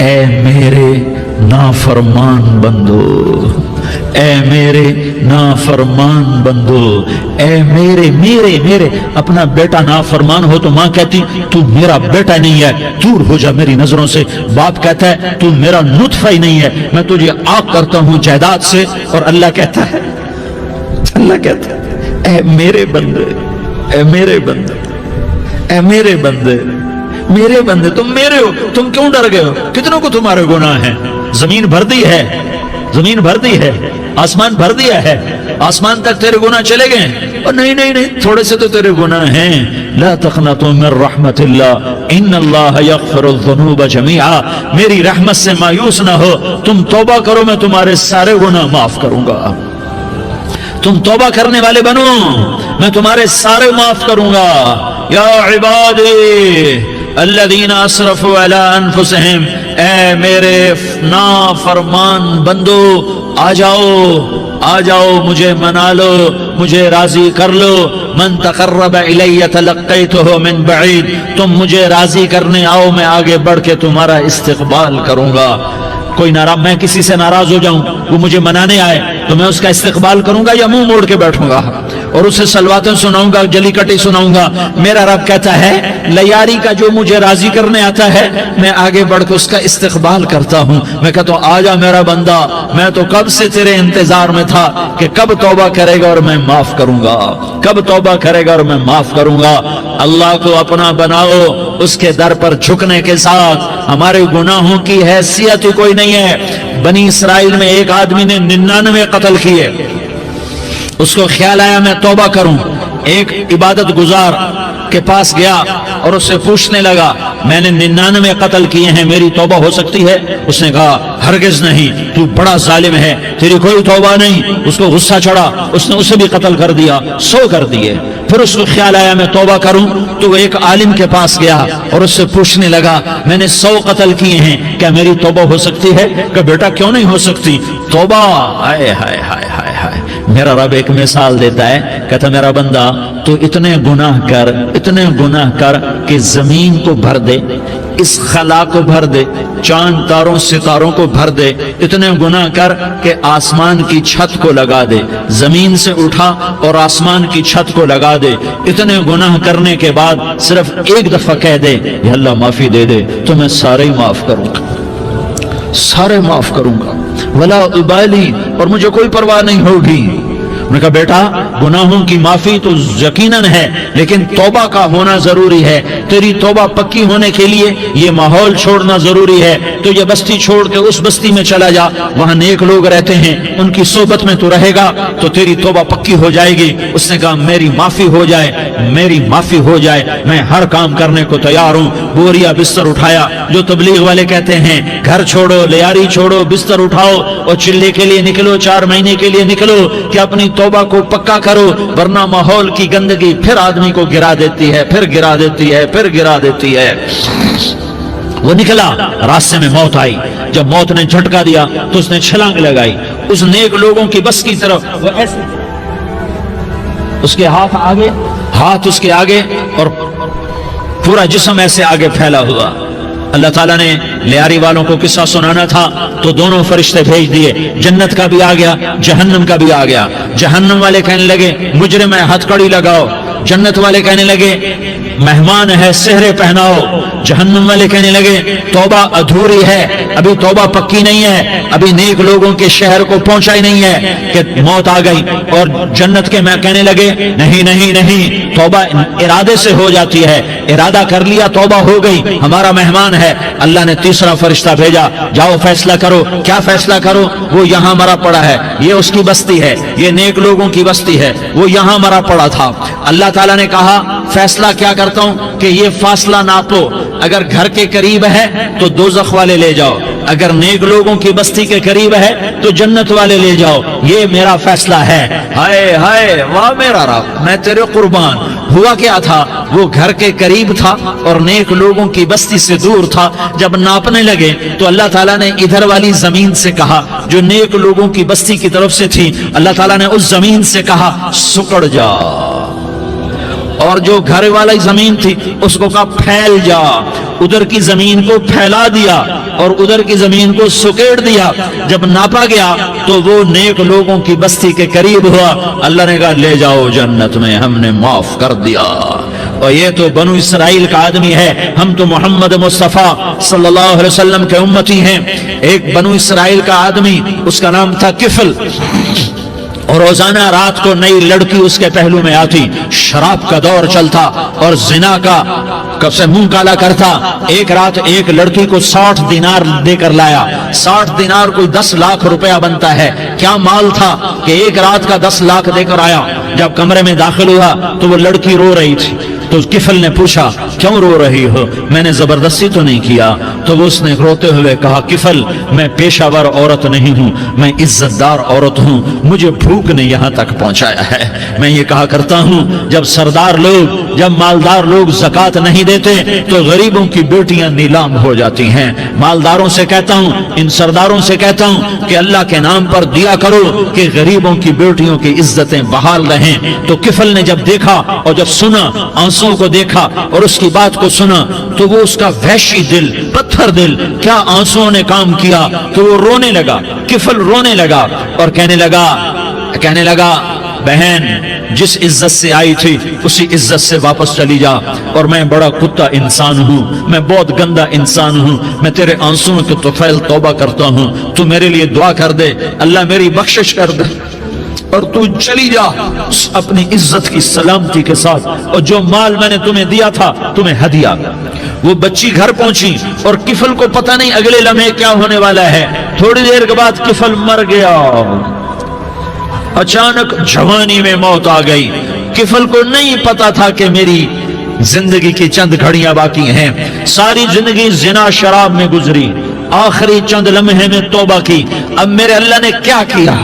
اے میرے نافرمان بندو، اے میرے نافرمان بندو، اے میرے میرے میرے اپنا بیٹا نافرمان ہو تو ماں کہتی تو میرا بیٹا نہیں ہے، دور ہو جا میری نظروں سے۔ باپ کہتا ہے تو میرا نطفہ ہی نہیں ہے، میں تجھے عاق کرتا ہوں جائیداد سے۔ اور اللہ کہتا ہے اے میرے بندے، اے میرے بندے، اے میرے بندے، میرے بندے تم میرے ہو، تم کیوں ڈر گئے ہو؟ کتنوں کو تمہارے گناہ ہیں؟ زمین بھر دی ہے، زمین بھر دی ہے، آسمان بھر دیا ہے، آسمان تک تیرے گناہ چلے گئے۔ اور نہیں نہیں نہیں، تھوڑے سے تو تیرے گناہ ہیں۔ لا تقنطوا من رحمت اللہ ان اللہ یغفر الذنوب جميعا، میری رحمت سے مایوس نہ ہو، تم توبہ کرو میں تمہارے سارے گناہ معاف کروں گا۔ تم توبہ کرنے والے بنو، میں تمہارے سارے معاف کروں گا۔ یا عبادی الذین اسرفوا علی انفسہم، اے میرے نافرمان بندو آ جاؤ مجھے منا لو، مجھے راضی کر لو۔ من تقرب الی تلقیتہ من بعید، تم مجھے راضی کرنے آؤ، میں آگے بڑھ کے تمہارا استقبال کروں گا۔ کوئی ناراض، میں کسی سے ناراض ہو جاؤں، وہ مجھے منانے آئے تو میں اس کا استقبال کروں گا یا منہ موڑ کے بیٹھوں گا اور اسے سلواتیں سناؤں گا، جلی کٹی سناؤں گا؟ میرا رب کہتا ہے لیاری کا جو مجھے راضی کرنے آتا ہے میں آگے بڑھ کے اس کا استقبال کرتا ہوں۔ میں کہتا ہوں آ جا میرا بندہ، میں تو کب سے تیرے انتظار میں تھا کہ کب توبہ کرے گا اور میں معاف کروں گا، کب توبہ کرے گا اور میں معاف کروں گا۔ اللہ کو اپنا بناؤ، اس کے در پر جھکنے کے ساتھ ہمارے گناہوں کی حیثیت ہی کوئی نہیں ہے۔ بنی اسرائیل میں ایک آدمی نے 99 قتل کیے، اس کو خیال آیا میں توبہ کروں، ایک عبادت گزار کے پاس گیا اور اس سے پوچھنے لگا میں نے 99 قتل کیے ہیں، میری توبہ ہو سکتی ہے؟ اس نے کہا ہرگز نہیں، تو بڑا ظالم ہے، تیری کوئی توبہ نہیں۔ اس کو غصہ چڑھا، اس نے اسے بھی قتل کر دیا، 100 کر دیے۔ پھر اس کو خیال آیا میں توبہ کروں تو وہ ایک عالم کے پاس گیا اور اس سے پوچھنے لگا میں نے 100 قتل کیے ہیں، کیا میری توبہ ہو سکتی ہے؟ کہ بیٹا کیوں نہیں ہو سکتی توبہ؟ ہائے ہائے ہائے ہائے ہائے۔ میرا رب ایک مثال دیتا ہے، کہتا میرا بندہ تو اتنے گناہ کر کہ زمین کو بھر دے، اس خلا کو بھر دے، چاند تاروں ستاروں کو بھر دے، اتنے گناہ کر کہ آسمان کی چھت کو لگا دے، زمین سے اٹھا اور آسمان کی چھت کو لگا دے۔ اتنے گناہ کرنے کے بعد صرف ایک دفعہ کہہ دے یا اللہ معافی دے دے تو میں سارے ہی معاف کروں گا، سارے معاف کروں گا، ولا ابالی، اور مجھے کوئی پرواہ نہیں ہوگی۔ انہوں نے کہا بیٹا گناہوں کی معافی تو یقیناً ہے لیکن توبہ کا ہونا ضروری ہے، تیری توبہ پکی ہونے کے لیے یہ ماحول چھوڑنا ضروری ہے۔ تو یہ بستی چھوڑ کے اس بستی میں چلا جا، وہاں نیک لوگ رہتے ہیں، ان کی صحبت میں تو رہے گا تو تیری توبہ پکی ہو جائے گی۔ اس نے کہا میری معافی ہو جائے، میری معافی ہو جائے، میں ہر کام کرنے کو تیار ہوں۔ بوریا بستر اٹھایا، جو تبلیغ والے کہتے ہیں گھر چھوڑو، لیاری چھوڑو، بستر اٹھاؤ اور چلے کے لیے نکلو، 4 مہینے کے لیے نکلو کہ اپنی توبہ کو پکا کرو، ورنہ ماحول کی گندگی پھر آدمی کو گرا دیتی ہے، پھر گرا دیتی ہے، پھر گرا دیتی ہے۔ وہ نکلا، راستے میں موت آئی، جب موت نے جھٹکا دیا تو اس نے چھلانگ لگائی اس نیک لوگوں کی بس کی طرف، وہ ایسے اس کے ہاتھ اس کے آگے اور پورا جسم ایسے آگے پھیلا ہوا۔ اللہ تعالیٰ نے لیاری والوں کو قصہ سنانا تھا تو دونوں فرشتے بھیج دیے، جنت کا بھی آ گیا، جہنم کا بھی آ گیا۔ جہنم والے کہنے لگے مجرم ہے ہتھ کڑی لگاؤ، جنت والے کہنے لگے مہمان ہے سہرے پہناؤ۔ جہنم والے کہنے لگے توبہ ادھوری ہے، ابھی توبہ پکی نہیں ہے، ابھی نیک لوگوں کے شہر کو پہنچا ہی نہیں ہے کہ موت آ گئی۔ اور جنت کے میں کہنے لگے نہیں نہیں نہیں، توبہ ارادے سے ہو جاتی ہے، ارادہ کر لیا توبہ ہو گئی، ہمارا مہمان ہے۔ اللہ نے تیسرا فرشتہ بھیجا، جاؤ فیصلہ کرو۔ کیا فیصلہ کرو؟ وہ یہاں مرا پڑا ہے، یہ اس کی بستی ہے، یہ نیک لوگوں کی بستی ہے، وہ یہاں مرا پڑا تھا۔ اللہ تعالیٰ نے کہا فیصلہ کیا کرتا ہوں کہ یہ فاصلہ ناپو، اگر گھر کے قریب ہے تو دوزخ والے لے جاؤ، اگر نیک لوگوں کی بستی کے قریب ہے تو جنت والے لے جاؤ، یہ میرا فیصلہ ہے۔ ہائے ہائے واہ میرا رب، میں تیرے قربان۔ ہوا کیا تھا؟ وہ گھر کے قریب تھا اور نیک لوگوں کی بستی سے دور تھا۔ جب ناپنے لگے تو اللہ تعالیٰ نے ادھر والی زمین سے کہا جو نیک لوگوں کی بستی کی طرف سے تھی، اللہ تعالیٰ نے اس زمین سے کہا سکڑ جا، اور جو گھر والی زمین تھی اس کو کہا پھیل جا، ادھر کی زمین کو پھیلا دیا اور ادھر کی زمین کو سکیڑ دیا. جب ناپا گیا تو وہ نیک لوگوں کی بستی کے قریب ہوا. اللہ نے کہا لے جاؤ جنت میں، ہم نے معاف کر دیا. اور یہ تو بنو اسرائیل کا آدمی ہے، ہم تو محمد مصطفیٰ صلی اللہ علیہ وسلم کے امتی ہیں. ایک بنو اسرائیل کا آدمی، اس کا نام تھا کفل، اور روزانہ رات کو نئی لڑکی اس کے پہلو میں آتی. شراب کا دور چلتا اور زنا کا کب سے منہ کالا کرتا. ایک رات ایک لڑکی کو 60 دینار دے کر لایا. 60 دینار کوئی 10 لاکھ روپیہ بنتا ہے. کیا مال تھا کہ ایک رات کا 10 لاکھ دے کر آیا. جب کمرے میں داخل ہوا تو وہ لڑکی رو رہی تھی. تو کفل نے پوچھا کیوں رو رہی ہو، میں نے زبردستی تو نہیں کیا. تو اس نے روتے ہوئے کہا کفل میں پیشہ ور عورت نہیں ہوں، میں عزت دار عورت ہوں، مجھے بھوک نے یہاں تک پہنچایا ہے. میں یہ کہا کرتا ہوں جب سردار لوگ، جب مالدار لوگ زکوٰۃ نہیں دیتے تو غریبوں کی بیٹیاں نیلام ہو جاتی ہیں. مالداروں سے کہتا ہوں، ان سرداروں سے کہتا ہوں کہ اللہ کے نام پر دیا کرو کہ غریبوں کی بیٹیوں کی عزتیں بحال رہیں. تو کفل نے جب دیکھا اور جب سنا، آنسوں کو دیکھا اور اس کی بات کو سنا، تو وہ اس کا وحشی دل، پتھر دل، کیا آنسوں نے کام کیا کہ وہ رونے لگا. کفل رونے لگا اور کہنے لگا بہن جس عزت سے آئی تھی اسی عزت سے واپس چلی جا. اور میں بڑا کتا انسان ہوں، میں بہت گندا انسان ہوں، میں تیرے آنسوں کے طفیل توبہ کرتا ہوں. تو میرے لیے دعا کر دے، اللہ میری بخشش کر دے اور تو چلی جا اپنی عزت کی سلامتی کے ساتھ. اور جو مال میں نے تمہیں دیا تھا تمہیں ہدیہ. وہ بچی گھر پہنچی اور کفل کو پتہ نہیں اگلے لمحے کیا ہونے والا ہے. تھوڑی دیر کے بعد کفل مر گیا. اچانک جوانی میں موت آ گئی. کفل کو نہیں پتا تھا کہ میری زندگی کی چند گھڑیاں باقی ہیں. ساری زندگی زنا شراب میں گزری، آخری چند لمحے میں توبہ کی. اب میرے اللہ نے کیا کیا؟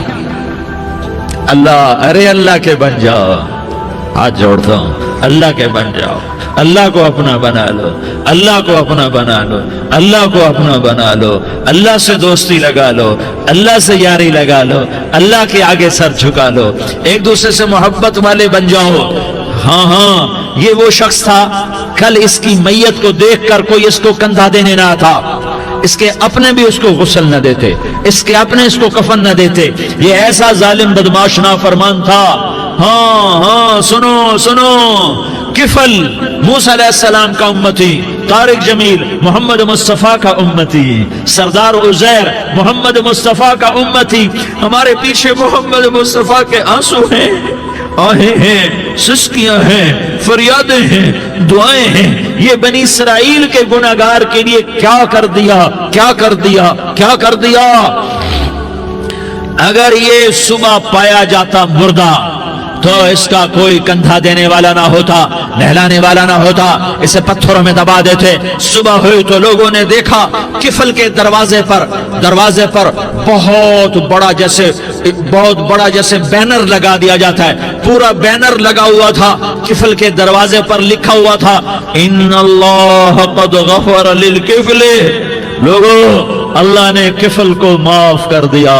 اللہ، ارے اللہ کے بن جاؤ، ہاتھ جوڑتا ہوں، اللہ کے بن جاؤ. اللہ کو اپنا بنا لو، اللہ کو اپنا بنا لو، اللہ کو اپنا بنا لو. اللہ سے دوستی لگا لو، اللہ سے یاری لگا لو، اللہ کے آگے سر جھکا لو. ایک دوسرے سے محبت والے بن جاؤ. ہاں یہ وہ شخص تھا، کل اس کی میت کو دیکھ کر کوئی اس کو کندھا دینے نہ تھا. اس کے اپنے بھی اس کو غسل نہ دیتے، اس کے اپنے اس کو کفن نہ دیتے. یہ ایسا ظالم بدماش نافرمان تھا. ہاں سنو کفل موسیٰ علیہ السلام کا امتی، طارق جمیل محمد مصطفیٰ کا امتی، سردار عزیر محمد مصطفیٰ کا امتی. ہمارے پیچھے محمد مصطفیٰ کے آنسو ہیں، آہیں ہیں، سسکیاں ہیں، فریادیں ہیں، دعائیں ہیں. یہ بنی اسرائیل کے گناہگار کے لیے کیا کر دیا. اگر یہ صبح پایا جاتا مردہ تو اس کا کوئی کندھا دینے والا نہ ہوتا، نہلانے والا نہ ہوتا، اسے پتھروں میں دبا دیتے. صبح ہوئی تو لوگوں نے دیکھا کفل کے دروازے پر بہت بڑا جیسے بینر لگا دیا جاتا ہے. پورا بینر لگا ہوا تھا، کفل کے دروازے پر لکھا ہوا تھا ان اللہ قد غفر للکفل. لوگوں، اللہ نے کفل کو معاف کر دیا.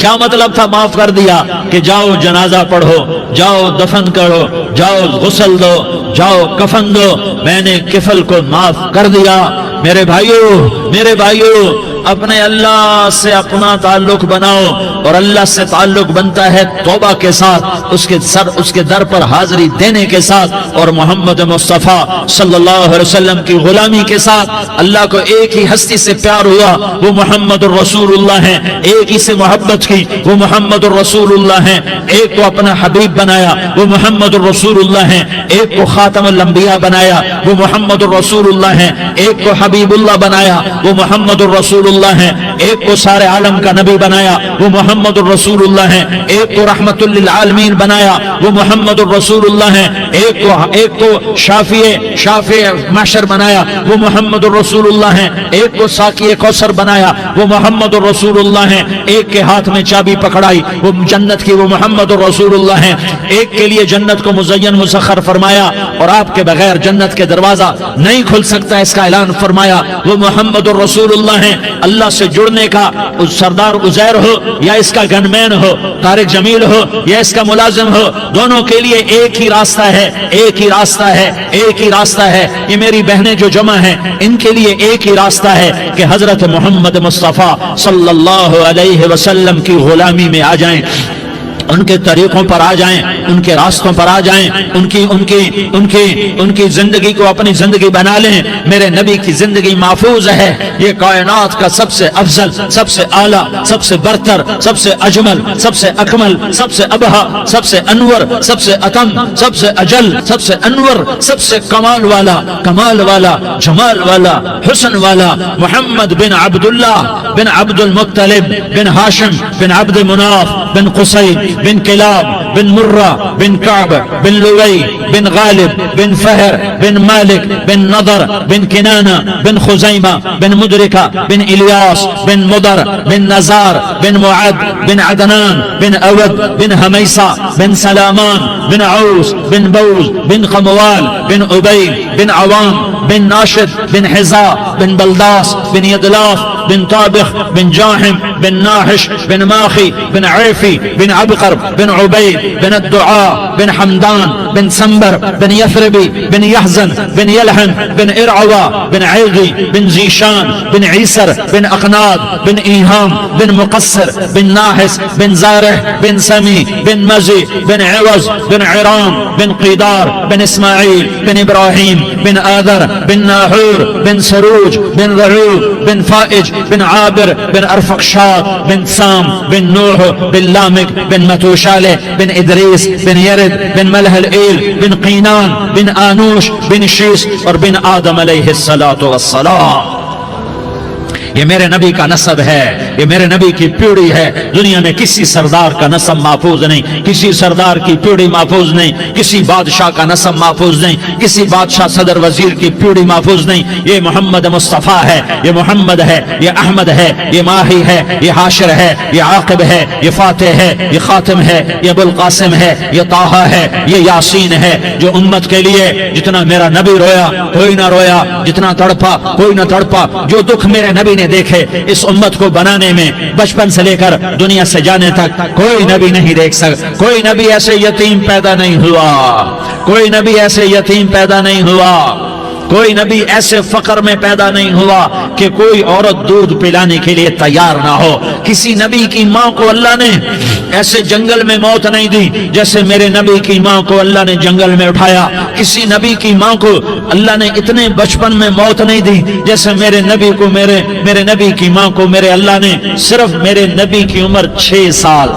کیا مطلب تھا معاف کر دیا؟ کہ جاؤ جنازہ پڑھو، جاؤ دفن کرو، جاؤ غسل دو، جاؤ کفن دو. میں نے کفل کو معاف کر دیا. میرے بھائیو اپنے اللہ سے اپنا تعلق بناؤ، اور اللہ سے تعلق بنتا ہے توبہ کے ساتھ، اس کے در پر حاضری دینے کے ساتھ، اور محمد مصطفیٰ صلی اللہ علیہ وسلم کی غلامی کے ساتھ. اللہ کو ایک ہی ہستی سے پیار ہوا، وہ محمد الرسول اللہ ہیں. ایک ہی سے محبت کی، وہ محمد الرسول اللہ ہیں. ایک کو اپنا حبیب بنایا، وہ محمد الرسول اللہ ہیں. ایک کو خاتم الانبیاء بنایا، وہ محمد الرسول اللہ ہیں. ایک کو حبیب اللہ بنایا، وہ محمد الرسول اللہ ہیں. ایک کو سارے عالم کا نبی بنایا، وہ محمد الرسول اللہ ہیں. ایک کو رحمت للعالمین بنایا، وہ محمد الرسول اللہ ہیں. ایک کو شافع محشر بنایا، وہ محمد الرسول اللہ ہیں. ایک کو ساقی کوثر بنایا، وہ محمد الرسول اللہ ہیں. ایک کے ہاتھ میں چابی پکڑائی وہ جنت کی، وہ محمد الرسول اللہ ہیں. ایک کے لیے جنت کو مزین مسخر فرمایا اور آپ کے بغیر جنت کے دروازہ نہیں کھل سکتا، اس کا اعلان فرمایا، وہ محمد الرسول اللہ ہیں. اللہ سے جڑنے کا سردار عزیر ہو یا اس کا گنمین ہو، طارق جمیل ہو یا اس کا ملازم ہو، دونوں کے لیے ایک ہی راستہ ہے، ایک ہی راستہ ہے، ایک ہی راستہ ہے۔ یہ میری بہنیں جو جمع ہیں ان کے لیے ایک ہی راستہ ہے کہ حضرت محمد مصطفیٰ صلی اللہ علیہ وسلم کی غلامی میں آ جائیں، ان کے طریقوں پر آ جائیں، ان کے راستوں پر آ جائیں، ان کی زندگی کو اپنی زندگی بنا لیں۔ میرے نبی کی زندگی محفوظ ہے۔ یہ کائنات کا سب سے افضل، سب سے اعلیٰ، سب سے برتر، سب سے اجمل، سب سے اکمل، سب سے ابہا، سب سے انور، سب سے اتم، سب سے اجل، سب سے انور، سب سے کمال والا، کمال والا، جمال والا، حسن والا محمد بن عبداللہ بن عبد المطلب بن ہاشم بن عبد مناف بن قصی بن کلاب بن مرہ بن کعب بن لوی بن غالب بن فہر بن مالک بن نضر بن کنانہ بن خزیمہ بن مدرکہ بن الیاس بن مدر بن نزار بن معد بن عدنان بن اود بن حمیسہ بن سلامان بن عوس بن بوز بن قموال بن عبید بن عوام بن ناشد بن حزا بن بلداس بن یدلاف بن طابخ بن جاحم بن ناحش بن ماخی بن عیفی بن عبقر بن عبید بن الدعاء بن حمدان بن سنبر بن یثربی بن یحزن بن یلحن بن ارعوا بن عیغی بن زیشان بن عیسر بن اقناد بن ایہام بن مقصر بن ناحس بن زارح بن سمی بن مزی بن عوض بن عرام بن قیدار بن اسماعیل بن ابراہیم بن آذر بن ناحور بن سروج بن رعوب بن فائج بن عابر بن ارفقشاد بن سام بن نوح بن لامک بن متوشالہ بن ادریس بن یرد بن ملح الایل بن قینان بن آنوش بن شیس اور بن آدم علیہ السلام۔ یہ میرے نبی کا نسب ہے، یہ میرے نبی کی پیڑھی ہے۔ دنیا میں کسی سردار کا نسب محفوظ نہیں، کسی سردار کی پیڑھی محفوظ نہیں، کسی بادشاہ کا نسب محفوظ نہیں، کسی بادشاہ صدر وزیر کی پیڑھی محفوظ نہیں۔ یہ محمد مصطفیٰ ہے، یہ محمد ہے، یہ احمد ہے، یہ ماہی ہے، یہ حاشر ہے، یہ عاقب ہے، یہ فاتح ہے، یہ خاتم ہے، یہ ابو القاسم ہے، یہ طٰہٰ ہے، یہ یاسین ہے۔ جو امت کے لیے جتنا میرا نبی رویا کوئی نہ رویا، جتنا تڑپا کوئی نہ تڑپا، جو دکھ میرے نبی نے دیکھے اس امت کو بنانے میں، بچپن سے لے کر دنیا سے جانے تک کوئی نبی نہیں دیکھ سکتا۔ کوئی نبی ایسے یتیم پیدا نہیں ہوا، کوئی نبی ایسے یتیم پیدا نہیں ہوا، کوئی نبی ایسے فقر میں پیدا نہیں ہوا کہ کوئی عورت دودھ پلانے کے لیے تیار نہ ہو۔ کسی نبی کی ماں کو اللہ نے ایسے جنگل میں موت نہیں دی جیسے میرے نبی کی ماں کو اللہ نے جنگل میں اٹھایا۔ کسی نبی کی ماں کو اللہ نے اتنے بچپن میں موت نہیں دی جیسے میرے نبی کو، میرے نبی کی ماں کو میرے اللہ نے صرف میرے نبی کی عمر 6 سال،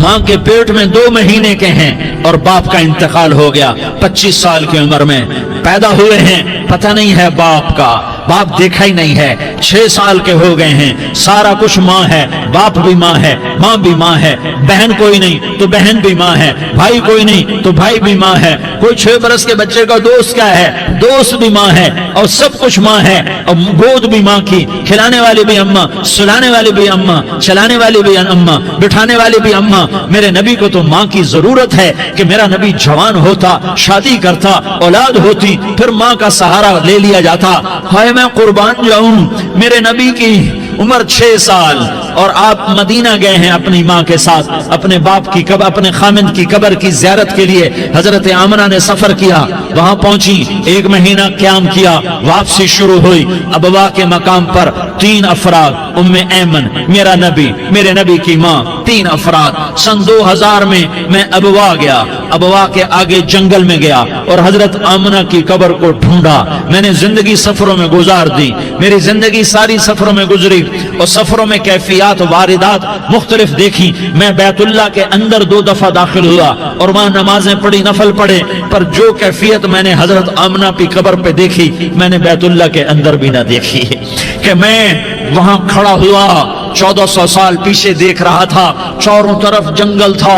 ماں کے پیٹ میں 2 مہینے کے ہیں اور باپ کا انتقال ہو گیا 25 سال کی عمر میں پیدا ہوئے ہیں، پتہ نہیں ہے باپ کا، باپ دیکھا ہی نہیں ہے، 6 سال کے ہو گئے ہیں، سارا کچھ ماں ہے، باپ بھی ماں ہے، ماں بھی ماں ہے، بہن کوئی نہیں تو بہن بھی ماں ہے، بھائی کوئی نہیں تو بھائی بھی ماں ہے، کوئی 6 برس کے بچے کا دوست کیا ہے، دوست بھی ماں ہے، اور سب کچھ ماں ہے، اور گود بھی ماں کی، کھلانے والی بھی اماں، سلانے والی بھی اماں، چلانے والی بھی اماں، بٹھانے والی بھی اماں۔ میرے نبی کو تو ماں کی ضرورت ہے کہ میرا نبی جوان ہوتا، شادی کرتا، اولاد ہوتی، پھر ماں کا سہارا لے لیا جاتا۔ ہائے میں قربان جاؤں، میرے نبی کی عمر 6 سال اور آپ مدینہ گئے ہیں اپنی ماں کے ساتھ، اپنے باپ کی قبر، اپنے خامند کی قبر کی زیارت کے لیے حضرت آمنہ نے سفر کیا، وہاں پہنچی، 1 مہینہ قیام کیا، واپسی شروع ہوئی۔ ابوا کے مقام پر 3 افراد، ام ایمن، میرا نبی، میرے نبی کی ماں، 3 افراد۔ سن 2000 میں ابوا گیا، ابوا کے آگے جنگل میں گیا اور حضرت آمنہ کی قبر کو ڈھونڈا۔ میں نے زندگی سفروں میں گزار دی، میری زندگی ساری سفروں میں گزری اور سفروں میں کیفیات واردات مختلف دیکھی۔ میں بیت اللہ کے اندر 2 دفعہ داخل ہوا اور وہاں نمازیں پڑھی، نفل پڑھے، پر جو کیفیت میں نے حضرت آمنہ کی قبر پہ دیکھی میں نے بیت اللہ کے اندر بھی نہ دیکھی۔ کہ میں وہاں کھڑا ہوا 1400 سال پیچھے دیکھ رہا تھا، چاروں طرف جنگل تھا،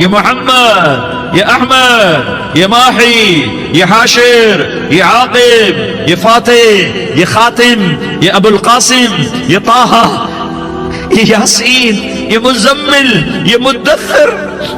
یہ محمد، یہ احمد، یہ ماہی، یہ حاشر، یہ عاقب، یہ فاتح، یہ خاتم، یہ ابو القاسم، یہ طٰہٰ، یہ یاسین، یہ مزمل، یہ مدثر،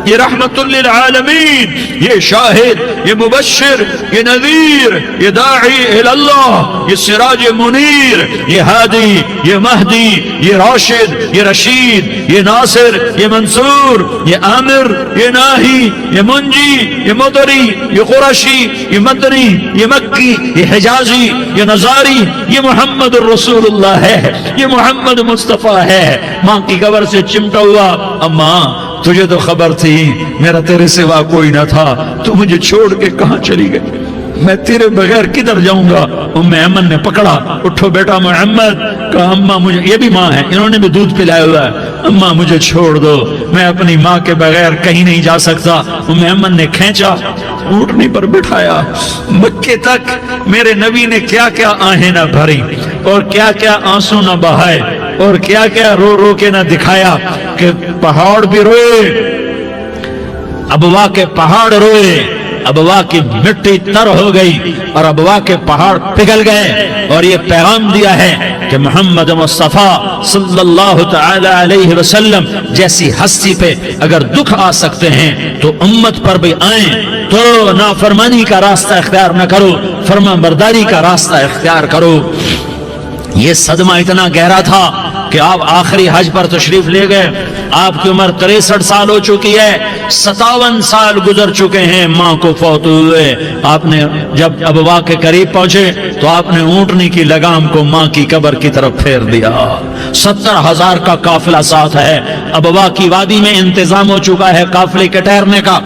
یہ رحمت للعالمین، یہ شاہد، یہ مبشر، یہ نذیر، یہ داعی اللہ، یہ سراج منیر، یہ ہادی، یہ مہدی، یہ راشد، یہ رشید، یہ ناصر، یہ منصور، یہ عامر، یہ ناہی، یہ منجی، یہ مدری، یہ قرشی، یہ مدنی، یہ مکی، یہ حجازی، یہ نظاری، یہ محمد الرسول اللہ ہے، یہ محمد مصطفیٰ ہے۔ ماں کی قبر سے چمٹا ہوا، اماں تجھے تو خبر تھی میرا تیرے سوا کوئی نہ تھا، تو مجھے چھوڑ کے کہاں چلی گئی، میں تیرے بغیر کدھر جاؤں گا؟ ام ایمن نے پکڑا، اٹھو بیٹا محمد، کہا اماں مجھے، یہ بھی ماں ہے، انہوں نے بھی دودھ پلایا ہوا ہے، اماں مجھے چھوڑ دو، میں اپنی ماں کے بغیر کہیں نہیں جا سکتا۔ ام ایمن نے کھینچا، اونٹنی پر بٹھایا، مکے تک میرے نبی نے کیا کیا آہیں نہ بھری اور کیا کیا آنسو نہ بہائے اور کیا کیا رو رو کے نہ دکھایا کہ پہاڑ بھی روئے، ابوا کے پہاڑ روئے، ابوا کی مٹی تر ہو گئی اور ابوا کے پہاڑ پگھل گئے، اور یہ پیغام دیا ہے کہ محمد مصطفیٰ صلی اللہ تعالی علیہ وسلم جیسی ہستی پہ اگر دکھ آ سکتے ہیں تو امت پر بھی آئیں، تو نافرمانی کا راستہ اختیار نہ کرو، فرما برداری کا راستہ اختیار کرو۔ یہ صدمہ اتنا گہرا تھا کہ آپ آخری حج پر تشریف لے گئے، آپ کی عمر 63 سال ہو چکی ہے، 57 سال گزر چکے ہیں ماں کو فوت ہوئے۔ آپ نے جب ابوا کے قریب پہنچے تو آپ نے اونٹنی کی لگام کو ماں کی قبر کی طرف پھیر دیا۔ 70,000 کا قافلہ ساتھ ہے، ابوا کی وادی میں انتظام ہو چکا ہے قافلے کے ٹھہرنے کا۔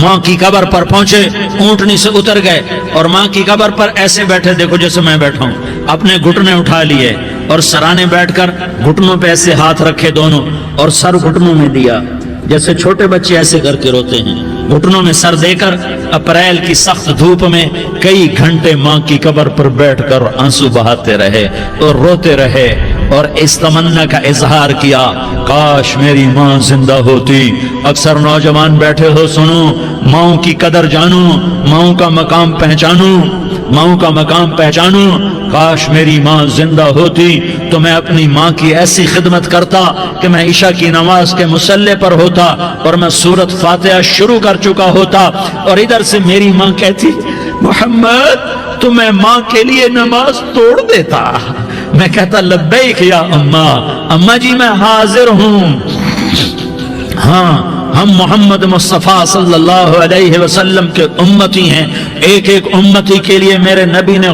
ماں کی قبر پر پہنچے، اونٹنی سے اتر گئے اور ماں کی قبر پر ایسے بیٹھے، دیکھو جیسے میں بیٹھا ہوں، اپنے گھٹنے اٹھا لیے اور سرانے بیٹھ کر گھٹنوں پہ ایسے ہاتھ رکھے دونوں اور سر گھٹنوں میں دیا، جیسے چھوٹے بچے ایسے کر کے روتے ہیں، گھٹنوں میں سر دے کر اپریل کی سخت دھوپ میں کئی گھنٹے ماں کی قبر پر بیٹھ کر آنسو بہاتے رہے اور روتے رہے اور اس تمنا کا اظہار کیا، کاش میری ماں زندہ ہوتی۔ اکثر نوجوان بیٹھے ہو، سنو، ماں کی قدر جانو، ماں کا مقام پہچانو، ماں کا مقام پہچانو۔ کاش میری ماں زندہ ہوتی تو میں اپنی ماں کی ایسی خدمت کرتا کہ میں عشاء کی نماز کے مصلے پر ہوتا اور میں سورۃ فاتحہ شروع کر چکا ہوتا، اور ادھر سے میری ماں کہتی محمد تو میں ماں کے لیے نماز توڑ دیتا، میں کہتا لبیک یا اماں، اماں جی میں حاضر ہوں۔ ہاں، ہم محمد مصطفیٰ صلی اللہ علیہ وسلم کے امتی ہیں، ایک ایک امتی کے لیے میرے نبی نے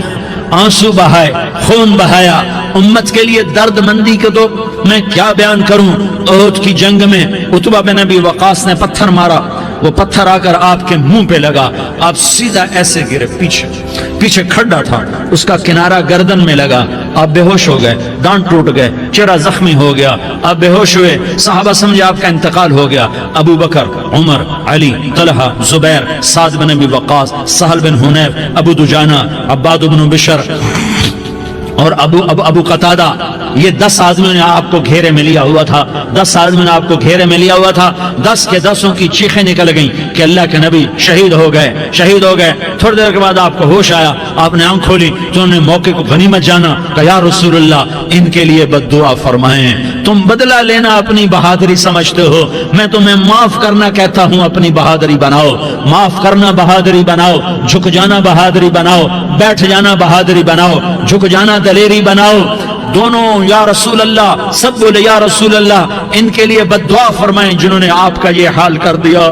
آنسو بہائے، خون بہایا، امت کے لیے درد مندی کے تو میں کیا بیان کروں۔ احد کی جنگ میں عتبہ بن ابی وقاص نے پتھر مارا، وہ پتھر آ کر آپ کے منہ پہ لگا، آپ سیدھا ایسے گرے، پیچھے کھڈا تھا، اس کا کنارہ گردن میں لگا، آپ بے ہوش ہو گئے، دانت ٹوٹ گئے، چہرہ زخمی ہو گیا، آپ بے ہوش ہوئے، صحابہ سمجھے آپ کا انتقال ہو گیا۔ ابو بکر، عمر، علی، طلحہ، زبیر، سعد بن ابی وقاص، سہل بن حنیف، ابو دجانہ، عباد بن بشر اور ابو قتادہ، یہ 10 آدمیوں نے آپ کو گھیرے میں لیا ہوا تھا، 10 آدمیوں نے آپ کو گھیرے میں لیا ہوا تھا، 10 کے 10 کی چیخیں نکل گئیں کہ اللہ کے نبی شہید ہو گئے، شہید ہو گئے۔ تھوڑی دیر کے بعد آپ کو ہوش آیا، آپ نے آنکھ کھولی تو انہوں نے موقع کو غنیمت جانا کہ یا رسول اللہ ان کے لیے بد دعا فرمائیں، تم بدلہ لینا اپنی بہادری سمجھتے ہو، میں تمہیں معاف کرنا کہتا ہوں، اپنی بہادری بناؤ، معاف کرنا بہادری بناؤ، جھک جانا بہادری بناؤ، بیٹھ جانا بہادری بناؤ، جھک جانا دلیری بناؤ۔ دونوں یا رسول اللہ، سب بولے یا رسول اللہ، ان کے لیے بد دعا فرمائیں جنہوں نے آپ کا یہ حال کر دیا۔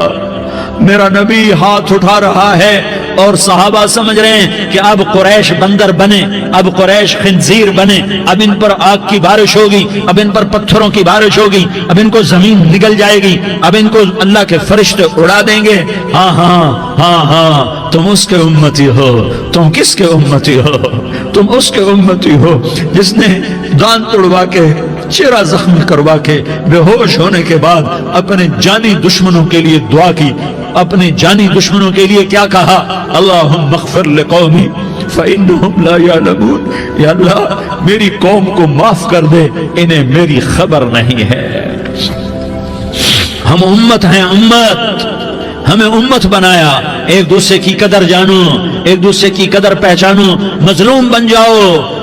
میرا نبی ہاتھ اٹھا رہا ہے اور صحابہ سمجھ رہے ہیں کہ اب قریش بندر بنے، اب قریش خنزیر بنے، اب ان پر آگ کی بارش ہوگی، اب ان پر پتھروں کی بارش ہوگی، اب ان کو زمین نگل جائے گی، اب ان کو اللہ کے فرشتے اڑا دیں گے۔ ہاں ہاں ہاں ہاں، تم اس کے امتی ہو، تم کس کے امتی ہو؟ تم اس کے امتی ہو جس نے دانت توڑوا کے، چہرہ زخمی کروا کے، بے ہوش ہونے کے بعد اپنے جانی دشمنوں کے لیے دعا کی، اپنے جانی دشمنوں کے لیے کیا کہا؟ اللہم اغفر لقومی فإنہم لا یعلمون، یا اللہ میری قوم کو معاف کر دے، انہیں میری خبر نہیں ہے۔ ہم امت ہیں، امت، ہمیں امت بنایا. ایک دوسرے کی قدر جانو، ایک دوسرے کی قدر پہچانو. مظلوم بن جاؤ،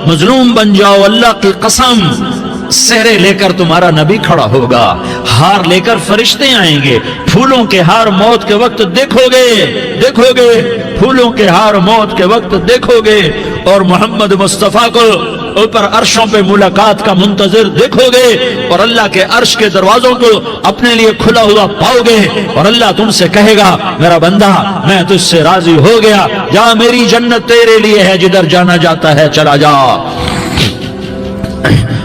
مظلوم بن جاؤ. اللہ کی قسم، سہرے لے کر تمہارا نبی کھڑا ہوگا، ہار لے کر فرشتے آئیں گے. پھولوں کے ہار موت کے وقت دیکھو گے، دیکھو گے، پھولوں کے ہار موت کے وقت دیکھو گے. اور محمد مصطفیٰ کو اوپر عرشوں پہ ملاقات کا منتظر دیکھو گے، اور اللہ کے عرش کے دروازوں کو اپنے لیے کھلا ہوا پاؤ گے. اور اللہ تم سے کہے گا میرا بندہ میں تجھ سے راضی ہو گیا، جا میری جنت تیرے لیے ہے، جدھر جانا جاتا ہے چلا جا.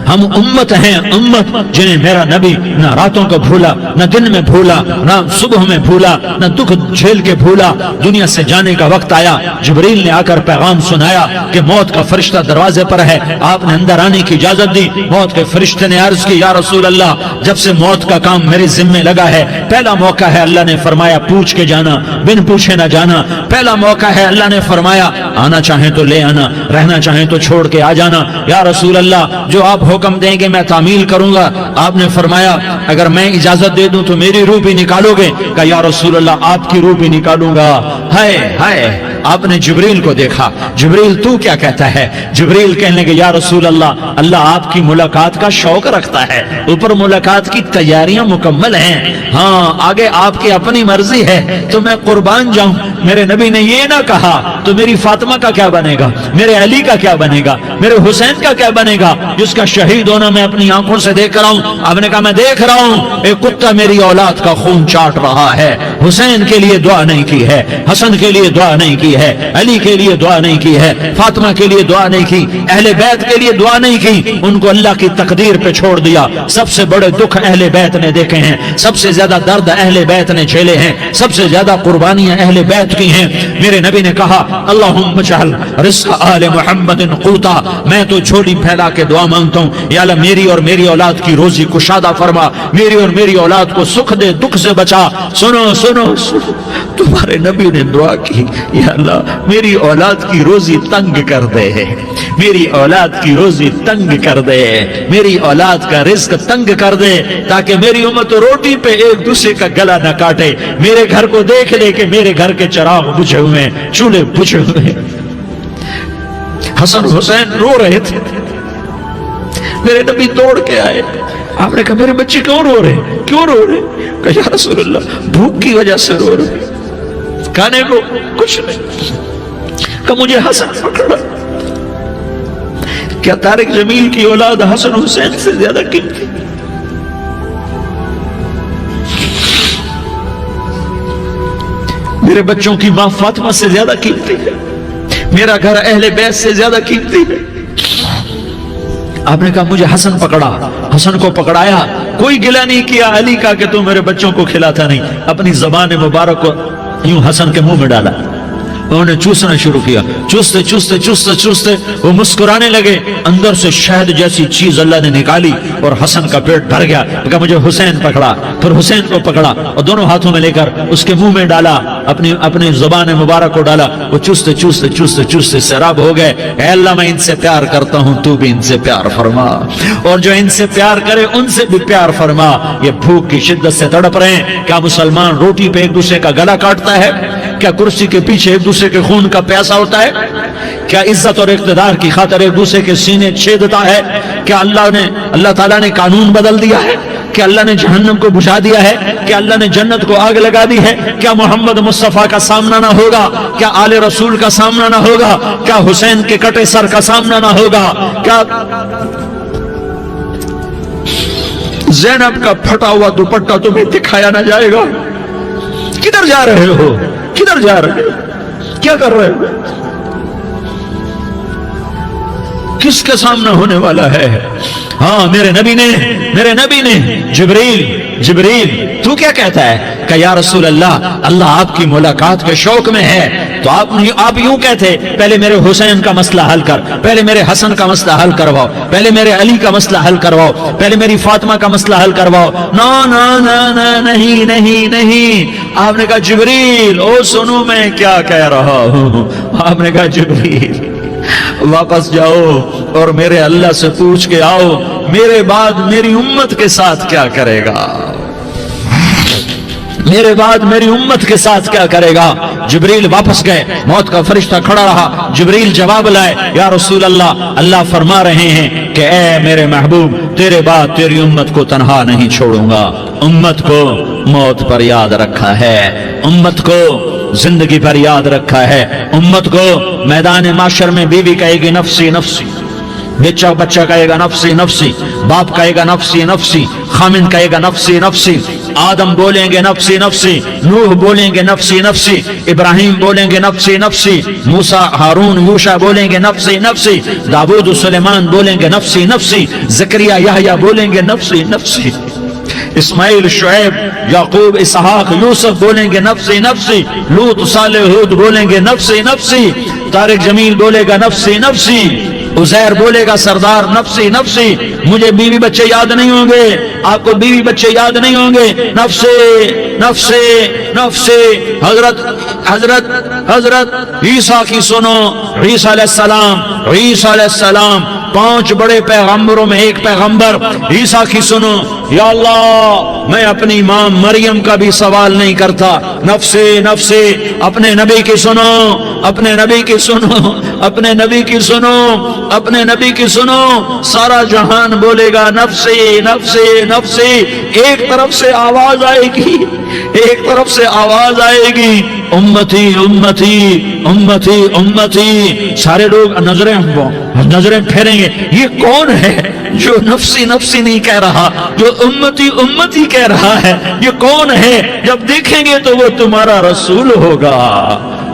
ہم امت ہیں، امت جنہیں میرا نبی نہ راتوں کو بھولا، نہ دن میں بھولا، نہ صبح میں بھولا، نہ دکھ جھیل کے بھولا. دنیا سے جانے کا وقت آیا، جبریل نے آ کر پیغام سنایا کہ موت کا فرشتہ دروازے پر ہے. آپ نے اندر آنے کی اجازت دی. موت کے فرشتے نے عرض کی یا رسول اللہ، جب سے موت کا کام میرے ذمے لگا ہے، پہلا موقع ہے اللہ نے فرمایا پوچھ کے جانا، بن پوچھے نہ جانا. پہلا موقع ہے اللہ نے فرمایا آنا چاہیں تو لے آنا، رہنا چاہیں تو چھوڑ کے آ جانا. یا رسول اللہ جو آپ حکم دیں گے میں تعمیل کروں گا. آپ نے فرمایا اگر میں اجازت دے دوں تو میری روح بھی نکالو گے؟ کہا یا رسول اللہ آپ کی روح بھی نکالوں گا. ہائے ہائے، آپ نے جبریل کو دیکھا. جبریل تو کیا کہتا ہے؟ جبریل کہنے لگے یا رسول اللہ، اللہ آپ کی ملاقات کا شوق رکھتا ہے، اوپر ملاقات کی تیاریاں مکمل ہیں. ہاں آگے آپ کی اپنی مرضی ہے تو میں قربان جاؤں. میرے نبی نے یہ نہ کہا تو میری فاطمہ کا کیا بنے گا، میرے علی کا کیا بنے گا، میرے حسین کا کیا بنے گا جس کا شہید ہونا میں اپنی آنکھوں سے دیکھ رہا ہوں. آپ نے کہا میں دیکھ رہا ہوں ایک کتا میری اولاد کا خون چاٹ رہا ہے. حسین کے لیے دعا نہیں کی ہے، حسن کے لیے دعا نہیں کی ہے، علی کے لیے دعا نہیں کی ہے، فاطمہ کے لیے دعا نہیں کی، اہل بیت کے لیے دعا نہیں کی. ان کو اللہ کی تقدیر پہ چھوڑ دیا. سب سے بڑے دکھ اہل بیت نے دیکھے ہیں، سب سے زیادہ درد اہل بیت نے جھیلے ہیں، سب سے زیادہ قربانیاں اہل بیت کی ہیں. میرے نبی نے کہا اللہم اجعل رزق آل محمد قوتا، میں تو جھولی پھیلا کے دعا مانگتا ہوں یا اللہ میری اور میری اولاد کی روزی کشادہ فرما، میری اور میری اولاد کو سکھ دے، دکھ سے بچا. سنو سنو سنو، تمہارے نبی نے دعا کی یا اللہ میری اولاد کی روزی تنگ کر دے، میری اولاد کی روزی تنگ کر دے، میری اولاد کا رزق تنگ کر دے تاکہ میری امت روٹی پہ ایک دوسرے کا گلا نہ کاٹے. میرے گھر کو دیکھ لے کہ میرے گھر کے چراغ بجھے ہوئے، چولہے بجھے ہوئے. حسن حسین رو رہے تھے. میرے نبی دوڑ کے آئے. آپ نے کہا میرے بچے کیوں رو رہے، کیوں رو رہے؟ کہا یا رسول اللہ بھوک کی وجہ سے رو رہے، کھانے کو کچھ نہیں. کہ مجھے حسن پکڑا. کیا طارق جمیل کی اولاد حسن حسین سے زیادہ قیمتی؟ میرے بچوں کی ماں فاطمہ سے زیادہ قیمتی ہے، میرا گھر اہل بیت سے زیادہ قیمتی ہے. آپ نے کہا مجھے حسن پکڑا. حسن کو پکڑایا، کوئی گلہ نہیں کیا علی کا کہ تو میرے بچوں کو کھلاتا نہیں. اپنی زبان مبارک کو یوں حسن کے منہ میں ڈالا، انہوں نے چوسنا شروع کیا. چوستے چوستے چوستے چوستے وہ مسکرانے لگے. اندر سے شہد جیسی چیز اللہ نے نکالی اور حسن کا پیٹ بھر گیا. کہا مجھے حسین پکڑا. پھر حسین کو پکڑا اور دونوں ہاتھوں میں لے کر اس کے منہ میں ڈالا، اپنی زبان مبارک کو ڈالا. وہ چوستے چوستے چوستے چوستے سیراب ہو گئے. اے اللہ میں ان سے پیار کرتا ہوں، تو بھی ان سے پیار فرما، اور جو ان سے پیار کرے ان سے بھی پیار فرما. یہ بھوک کی شدت سے تڑپ رہے ہیں. کیا مسلمان روٹی پہ ایک دوسرے کا گلا کاٹتا ہے؟ کیا کرسی کے پیچھے ایک دوسرے کے خون کا پیاسا ہوتا ہے؟ کیا عزت اور اقتدار کی خاطر ایک دوسرے کے سینے چھیدتا ہے؟ کیا اللہ تعالیٰ نے قانون بدل دیا ہے؟ کیا اللہ نے جہنم کو بجھا دیا ہے؟ کیا اللہ نے جنت کو آگ لگا دی ہے؟ کیا محمد مصطفیٰ کا سامنا نہ ہوگا؟ کیا آل رسول کا سامنا نہ ہوگا؟ کیا حسین کے کٹے سر کا سامنا نہ ہوگا؟ کیا زینب کا پھٹا ہوا دوپٹہ تمہیں دکھایا نہ جائے گا؟ کدھر جا رہے ہو؟ کدھر جا رہے ہو؟ کیا کر رہے ہو؟ کس کے سامنا ہونے والا ہے؟ ہاں میرے نبی نے جبریل تو کیا کہتا ہے؟ کہ یا رسول اللہ آپ کی ملاقات کے شوق میں ہے. تو آپ یوں کہتے پہلے میرے حسین کا مسئلہ حل کر، پہلے میرے حسن کا مسئلہ حل کرواؤ، پہلے میرے علی کا مسئلہ حل کرواؤ، پہلے میری فاطمہ کا مسئلہ حل کرواؤ. نہیں. آپ نے کہا جبریل سنو میں کیا کہہ رہا ہوں. آپ نے کہا جبریل واپس جاؤ اور میرے اللہ سے پوچھ کے آؤ میرے بعد میری امت کے ساتھ کیا کرے گا. میرے بعد میری امت کے ساتھ کیا کرے گا؟ جبریل واپس گئے، موت کا فرشتہ کھڑا رہا، جبریل جواب لائے، یا رسول اللہ، اللہ فرما رہے ہیں کہ اے میرے محبوب، تیرے بعد تیری امت کو تنہا نہیں چھوڑوں گا۔ امت کو موت پر یاد رکھا ہے، امت کو زندگی پر یاد رکھا ہے، امت کو میدان معاشر میں بیوی کہے گی نفسی نفسی، بچہ کہے گا نفسی نفسی، باپ کہے گا نفسی نفسی، خامن کہے گا نفسی نفسی، آدم بولیں گے نفسی نفسی، نوح بولیں گے نفسی نفسی، ابراہیم بولیں گے نفسی نفسی، موسیٰ ہارون یوشع بولیں گے نفسی نفسی، داؤد و سلیمان بولیں گے نفسی نفسی، زکریا یحییٰ بولیں گے نفسی نفسی، اسماعیل شعیب یعقوب اسحاق یوسف بولیں گے نفسی نفسی، لوط صالح ہود بولیں گے نفسی نفسی، طارق جمیل بولے گا نفسی نفسی، عزیر بولے گا سردار نفسی نفسی، مجھے بیوی بچے یاد نہیں ہوں گے، آپ کو بیوی بچے یاد نہیں ہوں گے، نفسی نفسی نفسی۔ حضرت عیسیٰ کی سنو، عیسیٰ علیہ السلام 5 بڑے پیغمبروں میں ایک پیغمبر عیسیٰ کی سنو، یا اللہ میں اپنی ماں مریم کا بھی سوال نہیں کرتا، نفسی نفسی۔ اپنے نبی کی سنو، اپنے نبی کی سنو، اپنے نبی کی سنو، اپنے نبی کی سنو، سارا جہان بولے گا نفسی نفسی نفسی۔ ایک طرف سے آواز آئے گی، ایک طرف سے آواز آئے گی، امتی امتی امتی امتی۔ سارے لوگ نظریں پھیریں گے، یہ کون ہے جو نفسی نفسی نہیں کہہ رہا، جو امتی امتی کہہ رہا ہے؟ یہ کون ہے؟ جب دیکھیں گے تو وہ تمہارا رسول ہوگا،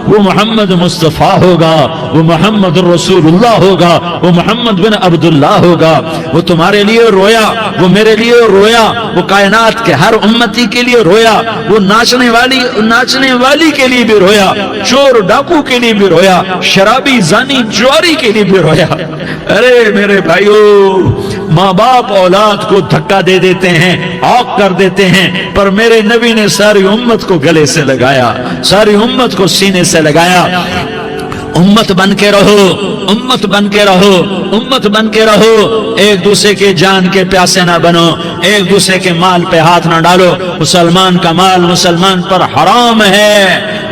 وہ محمد مصطفیٰ ہوگا، وہ محمد رسول اللہ ہوگا، وہ محمد بن عبداللہ ہوگا۔ وہ تمہارے لیے رویا، وہ میرے لیے رویا، وہ کائنات کے ہر امتی کے لیے رویا، وہ ناچنے والی کے لیے بھی رویا، چور ڈاکو کے لیے بھی رویا، شرابی زانی جواری کے لیے بھی رویا۔ ارے میرے بھائیو، ماں باپ اولاد کو دھکا دے دیتے ہیں، عاق کر دیتے ہیں، پر میرے نبی نے ساری امت کو گلے سے لگایا، ساری امت کو سینے سے لگایا۔ امت بن کے رہو، امت بن کے رہو، امت بن کے رہو، ایک دوسرے کے جان کے پیاسے نہ بنو، ایک دوسرے کے مال پہ ہاتھ نہ ڈالو۔ مسلمان کا مال مسلمان پر حرام ہے۔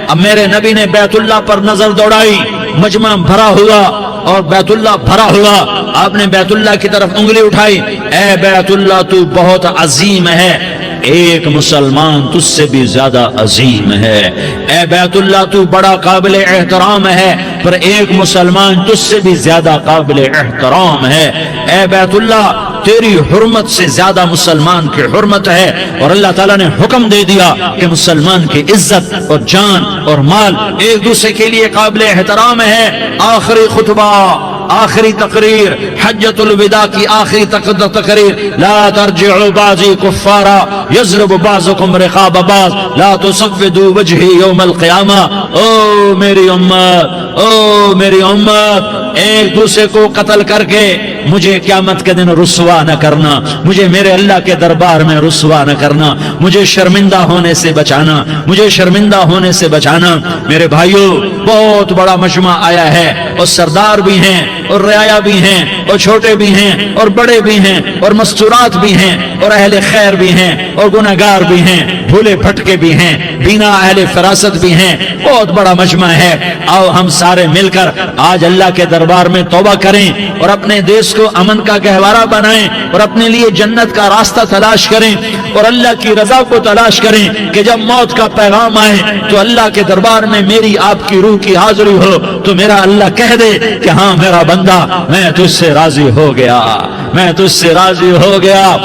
اب میرے نبی نے بیت اللہ پر نظر دوڑائی، مجمع بھرا ہوا اور بیت اللہ بھرا ہوا، آپ نے بیت اللہ کی طرف انگلی اٹھائی، اے بیت اللہ تو بہت عظیم ہے، ایک مسلمان تجھ سے بھی زیادہ عظیم ہے، اے بیت اللہ تو بڑا قابل احترام ہے، پر ایک مسلمان تجھ سے بھی زیادہ قابل احترام ہے، اے بیت اللہ تیری حرمت سے زیادہ مسلمان کی حرمت ہے۔ اور اللہ تعالیٰ نے حکم دے دیا کہ مسلمان کی عزت اور جان اور مال ایک دوسرے کے لیے قابل احترام ہے۔ آخری خطبہ، آخری تقریر، حجۃ الوداع کی آخری تقریر، لا ترجعوا بعضی کفارا یضرب بعضکم رقاب بعض لا تصفدوا وجہی یوم القیامہ۔ او میری امت، او میری امت، ایک دوسرے کو قتل کر کے مجھے قیامت کے دن رسوا نہ کرنا، مجھے میرے اللہ کے دربار میں رسوا نہ کرنا، مجھے شرمندہ ہونے سے بچانا، مجھے شرمندہ ہونے سے بچانا۔ میرے بھائیوں، بہت بڑا مجمع آیا ہے، اور سردار بھی ہیں اور رعایا بھی ہیں اور چھوٹے بھی ہیں اور بڑے بھی ہیں اور مستورات بھی ہیں اور اہل خیر بھی ہیں اور گناہگار بھی ہیں، بھولے بھٹکے بھی ہیں، بینا اہل فراست بھی ہیں، بہت بڑا مجمع ہے۔ آؤ ہم سارے مل کر آج اللہ کے دربار میں توبہ کریں اور اپنے دیش کو امن کا گہوارہ بنائیں اور اپنے لیے جنت کا راستہ تلاش کریں اور اللہ کی رضا کو تلاش کریں کہ جب موت کا پیغام آئے تو اللہ کے دربار میں میری آپ کی روح کی حاضری ہو تو میرا اللہ کہہ دے کہ ہاں میرا بندہ، میں تجھ سے راضی ہو گیا، میں تجھ سے راضی ہو گیا۔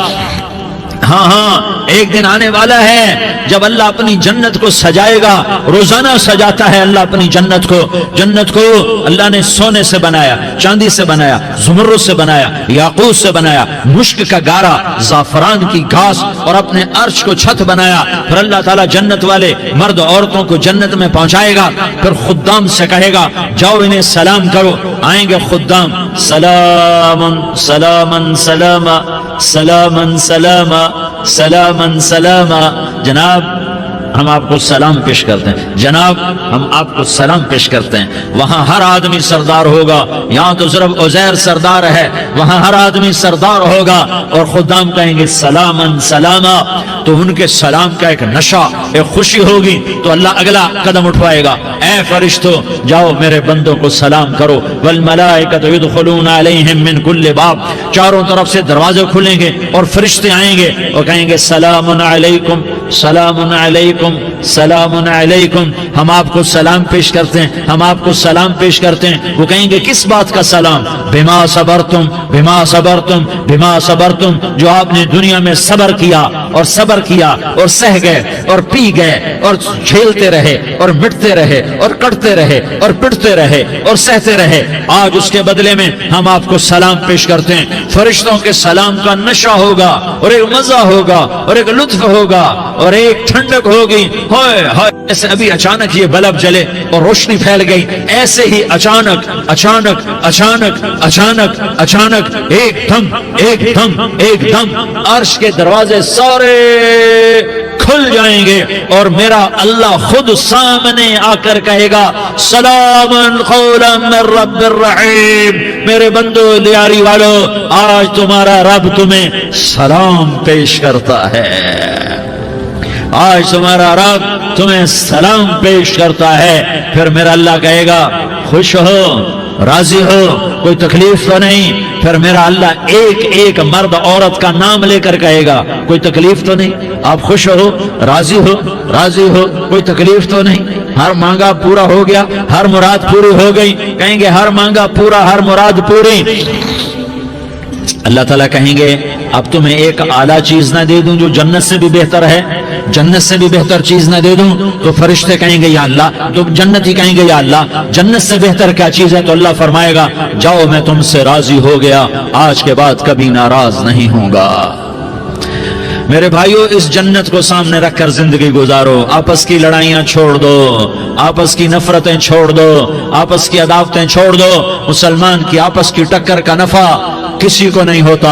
ہاں ہاں، ایک دن آنے والا ہے جب اللہ اپنی جنت کو سجائے گا، روزانہ سجاتا ہے اللہ اپنی جنت کو۔ جنت کو اللہ نے سونے سے بنایا، چاندی سے بنایا، زمرد سے بنایا، یاقوت سے بنایا، مشک کا گارا، زعفران کی گھاس اور اپنے عرش کو چھت بنایا۔ پھر اللہ تعالیٰ جنت والے مرد عورتوں کو جنت میں پہنچائے گا، پھر خدام سے کہے گا جاؤ انہیں سلام کرو۔ آئیں گے خدام، سلامن سلامن سلاما، سلامن سلاما، سلامن سلاما۔ جناب ہم آپ کو سلام پیش کرتے ہیں، جناب ہم آپ کو سلام پیش کرتے ہیں۔ وہاں ہر آدمی سردار ہوگا، یہاں تو صرف عزیر سردار ہے، وہاں ہر آدمی سردار ہوگا، اور خدام کہیں گے سلامن سلاما، تو ان کے سلام کا ایک نشہ، ایک خوشی ہوگی، تو اللہ اگلا قدم اٹھوائے گا، اے فرشتوں جاؤ میرے بندوں کو سلام کرو، والملائکۃ یدخلون علیہم من کل باب، چاروں طرف سے دروازے کھلیں گے اور فرشتے آئیں گے اور کہیں گے سلام علیکم سلام علیکم سلام علیکم، ہم آپ کو سلام پیش کرتے ہیں، ہم آپ کو سلام پیش کرتے ہیں۔ وہ کہیں گے کس بات کا سلام؟ بما صبرتم بما صبرتم بما صبرتم، جو آپ نے دنیا میں صبر کیا اور صبر کیا اور سہ گئے اور پی گئے اور جھیلتے رہے اور مٹتے رہے اور کٹتے رہے اور پٹتے رہے اور سہتے رہے، آج اس کے بدلے میں ہم آپ کو سلام پیش کرتے ہیں۔ فرشتوں کے سلام کا نشہ ہوگا اور ایک مزہ ہوگا اور ایک لطف ہوگا اور ایک ٹھنڈک ہوگی، ہائے ہائے، ایسے ابھی اچانک یہ بلب جلے اور روشنی پھیل گئی، ایسے ہی اچانک اچانک اچانک اچانک اچانک ایک دم ایک دم ایک دم عرش کے دروازے سارے کھل جائیں گے اور میرا اللہ خود سامنے آ کر کہے گا سلام قولا من رب الرحیم، میرے بندو لیاری والو، آج تمہارا رب تمہیں سلام پیش کرتا ہے، آج تمہارا رب تمہیں سلام پیش کرتا ہے۔ پھر میرا اللہ کہے گا خوش ہو، راضی ہو، کوئی تکلیف تو نہیں؟ پھر میرا اللہ ایک ایک مرد عورت کا نام لے کر کہے گا کوئی تکلیف تو نہیں؟ آپ خوش ہو، راضی ہو، راضی ہو، کوئی تکلیف تو نہیں؟ ہر مانگا پورا ہو گیا، ہر مراد پوری ہو گئی؟ کہیں گے ہر مانگا پورا، ہر مراد پوری۔ اللہ تعالیٰ کہیں گے اب تمہیں ایک اعلیٰ چیز نہ دے دوں جو جنت سے بھی بہتر ہے؟ جنت سے بھی بہتر چیز نہ دے دوں؟ تو فرشتے کہیں گے یا اللہ، تو جنتی کہیں گے یا اللہ جنت سے بہتر کیا چیز ہے؟ تو اللہ فرمائے گا جاؤ میں تم سے راضی ہو گیا، آج کے بعد کبھی ناراض نہیں ہوں گا۔ میرے بھائیو، اس جنت کو سامنے رکھ کر زندگی گزارو، آپس کی لڑائیاں چھوڑ دو، آپس کی نفرتیں چھوڑ دو، آپس کی عداوتیں چھوڑ دو۔ مسلمان کی آپس کی ٹکر کا نفع کسی کو نہیں ہوتا،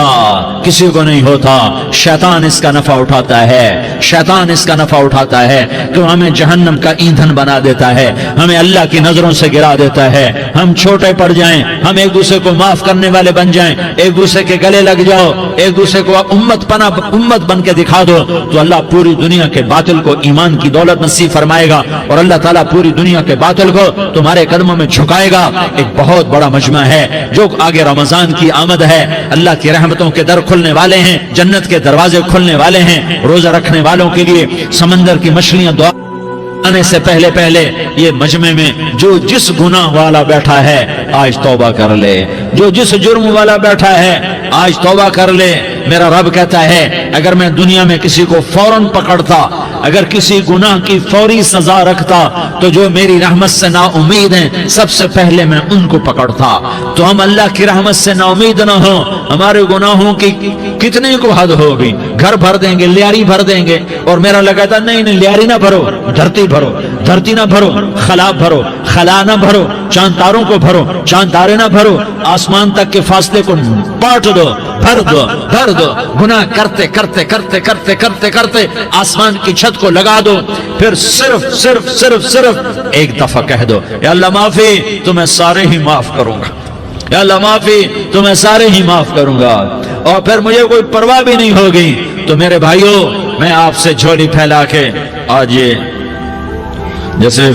کسی کو نہیں ہوتا، شیطان اس کا نفع اٹھاتا ہے، شیطان اس کا نفع اٹھاتا ہے، کہ ہمیں جہنم کا ایندھن بنا دیتا ہے، ہمیں اللہ کی نظروں سے گرا دیتا ہے، ہم چھوٹے پڑ جائیں، ہم ایک دوسرے کو معاف کرنے والے بن جائیں، ایک دوسرے کے گلے لگ جاؤ، ایک دوسرے کو امت بن کے دکھا دو، تو اللہ پوری دنیا کے باطل کو ایمان کی دولت نصیب فرمائے گا، اور اللہ تعالیٰ پوری دنیا کے باطل کو تمہارے قدموں میں جھکائے گا۔ ایک بہت بڑا مجمع ہے جو آگے رمضان کی آمد ہے، اللہ کی رحمتوں کے در کھلنے والے ہیں، جنت کے دروازے کھلنے والے ہیں، روزہ رکھنے والوں کے لیے سمندر کی مچھلیاں دعا آنے سے پہلے پہلے یہ مجمع میں جو جس گناہ والا بیٹھا ہے آج توبہ کر لے، جو جس جرم والا بیٹھا ہے آج توبہ کر لے۔ میرا رب کہتا ہے اگر میں دنیا میں کسی کو فوراً پکڑتا، اگر کسی گناہ کی فوری سزا رکھتا، تو جو میری رحمت سے نا امید ہیں سب سے پہلے میں ان کو پکڑتا۔ تو ہم اللہ کی رحمت سے نا امید نہ ہوں، ہمارے گناہوں کی کتنے کو حد ہوگی، گھر بھر دیں گے، لیاری بھر دیں گے، اور میرا لگا تھا نہیں لیاری نہ بھرو، دھرتی بھرو، دھرتی نہ بھرو، خلا بھرو، خلا نہ بھرو، چاند تاروں کو بھرو، چاند تارے نہ بھرو، آسمان تک کے فاصلے کو بانٹ دو، بھر دو، بھر دو، گناہ کرتے کرتے کرتے کرتے کرتے کرتے آسمان کی چھت کو لگا دو، پھر صرف صرف صرف صرف ایک دفعہ کہہ دو یا اللہ معافی، تو میں سارے ہی معاف کروں گا، یا اللہ معافی، تو میں سارے ہی معاف کروں گا، اور پھر مجھے کوئی پرواہ بھی نہیں ہوگی۔ تو میرے بھائیوں، میں آپ سے جھولی پھیلا کے آج یہ جیسے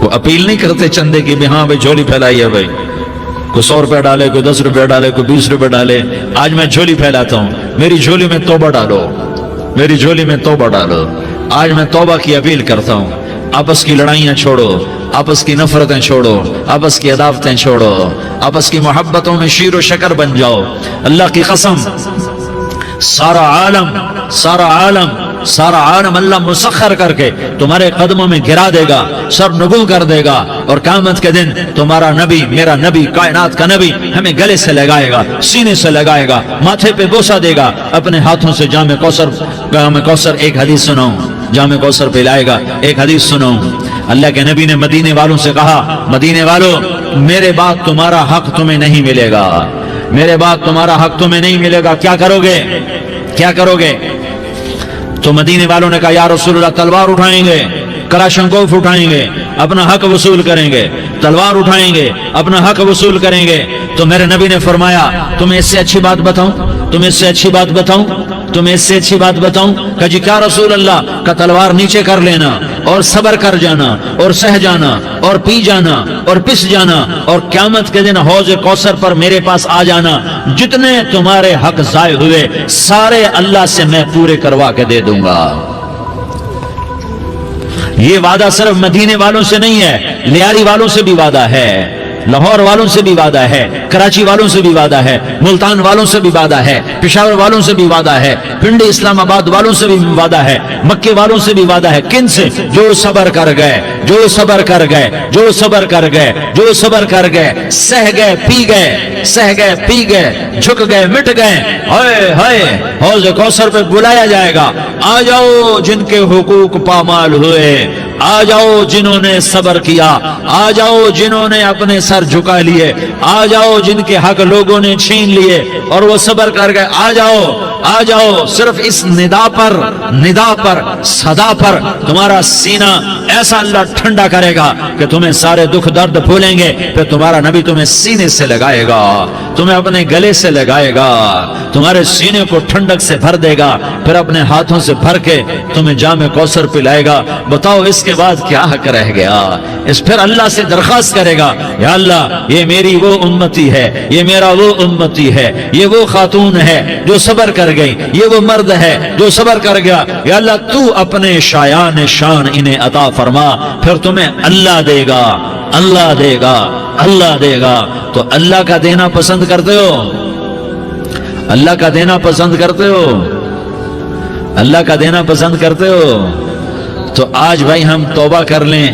وہ اپیل نہیں کرتے چندے کی بھی ہاں بھائی جھولی پھیلائی ہے، بھائی کوئی 100 روپے ڈالے، کوئی 10 روپے ڈالے، کوئی 20 روپے ڈالے، آج میں جھولی پھیلاتا ہوں، میری جھولی میں توبہ ڈالو، میری جھولی میں توبہ ڈالو۔ آج میں توبہ کی اپیل کرتا ہوں، آپس کی لڑائیاں چھوڑو، آپس کی نفرتیں چھوڑو، آپس کی عداوتیں چھوڑو، آپس کی محبتوں میں شیر و شکر بن جاؤ۔ اللہ کی قسم، سارا عالم اللہ مسخر کر کے تمہارے قدموں میں گرا دے گا، سر نگوں کر دے گا، اور قیامت کے دن تمہارا نبی، میرا نبی، کائنات کا نبی ہمیں گلے سے لگائے گا، سینے سے لگائے گا، ماتھے پہ بوسہ دے گا، اپنے ہاتھوں سے جام کوثر ایک حدیث سناؤں، جام کوثر پلائے گا، ایک حدیث سناؤں۔ اللہ کے نبی نے مدینے والوں سے کہا، مدینے والوں میرے بعد تمہارا حق تمہیں نہیں ملے گا، میرے بعد تمہارا حق تمہیں نہیں ملے گا، کیا کرو گے؟ کیا کرو گے؟ تو مدینے والوں نے کہا یا رسول اللہ تلوار اٹھائیں گے, کراشنکوف اٹھائیں گے, اپنا حق وصول کریں گے, تلوار اٹھائیں گے, اپنا حق وصول کریں گے. تو میرے نبی نے فرمایا تمہیں اس سے اچھی بات بتاؤں, تمہیں اس سے اچھی بات بتاؤں, تمہیں اس سے اچھی بات بتاؤں. کہ جی کیا رسول اللہ؟ کا تلوار نیچے کر لینا اور صبر کر جانا اور سہ جانا اور پی جانا اور پس جانا اور قیامت کے دن حوض کوثر پر میرے پاس آ جانا. جتنے تمہارے حق ضائع ہوئے سارے اللہ سے میں پورے کروا کے دے دوں گا. یہ وعدہ صرف مدینے والوں سے نہیں ہے, لیاری والوں سے بھی وعدہ ہے, لاہور والوں سے بھی وعدہ ہے, کراچی والوں سے بھی وعدہ ہے, ملتان والوں سے بھی وعدہ ہے, پشاور والوں سے بھی وعدہ ہے, پنڈی اسلام آباد والوں سے بھی وعدہ ہے, مکے والوں سے بھی وعدہ ہے. کن سے؟ جو صبر کر گئے, جو صبر کر گئے, جو صبر کر گئے, جو صبر کر گئے, سہ گئے پی گئے, سہ گئے پی گئے, جھک گئے مٹ گئے. ہائے ہائے حوض کوثر پہ بلایا جائے گا, آ جاؤ جن کے حقوق پامال ہوئے, آ جاؤ جنہوں نے صبر کیا, آ جاؤ جنہوں نے اپنے سر جھکا لیے, آ جاؤ جن کے حق لوگوں نے چھین لیے اور وہ صبر کر گئے. آ جاؤ, آ جاؤ. صرف اس ندا پر صدا پر تمہارا سینہ ایسا اللہ ٹھنڈا کرے گا کہ تمہیں سارے دکھ درد بھولیں گے. پھر تمہارا نبی تمہیں سینے سے لگائے گا, تمہیں اپنے گلے سے لگائے گا, تمہارے سینے کو ٹھنڈک سے بھر دے گا, پھر اپنے ہاتھوں سے بھر کے تمہیں جام کوثر پلائے گا. بتاؤ اس کے بعد کیا حق رہ گیا؟ اس پھر اللہ سے درخواست کرے گا یا اللہ یہ میری وہ امتی ہے, یہ میرا وہ امتی ہے, یہ وہ خاتون ہے جو صبر کر گئی, یہ وہ مرد ہے جو صبر کر گیا. یا اللہ تو اپنے شایان شان انہیں عطا فرما. پھر تمہیں اللہ دے گا, اللہ دے گا, اللہ دے گا. تو اللہ کا دینا پسند کرتے ہو؟ اللہ کا دینا پسند کرتے ہو؟ اللہ کا دینا پسند کرتے ہو؟ تو آج بھائی ہم توبہ کر لیں,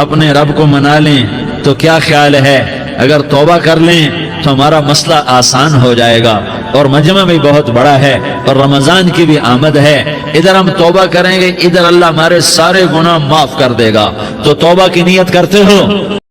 اپنے رب کو منا لیں. تو کیا خیال ہے اگر توبہ کر لیں تو ہمارا مسئلہ آسان ہو جائے گا, اور مجمع بھی بہت بڑا ہے اور رمضان کی بھی آمد ہے. ادھر ہم توبہ کریں گے, ادھر اللہ ہمارے سارے گناہ معاف کر دے گا. تو توبہ کی نیت کرتے ہو؟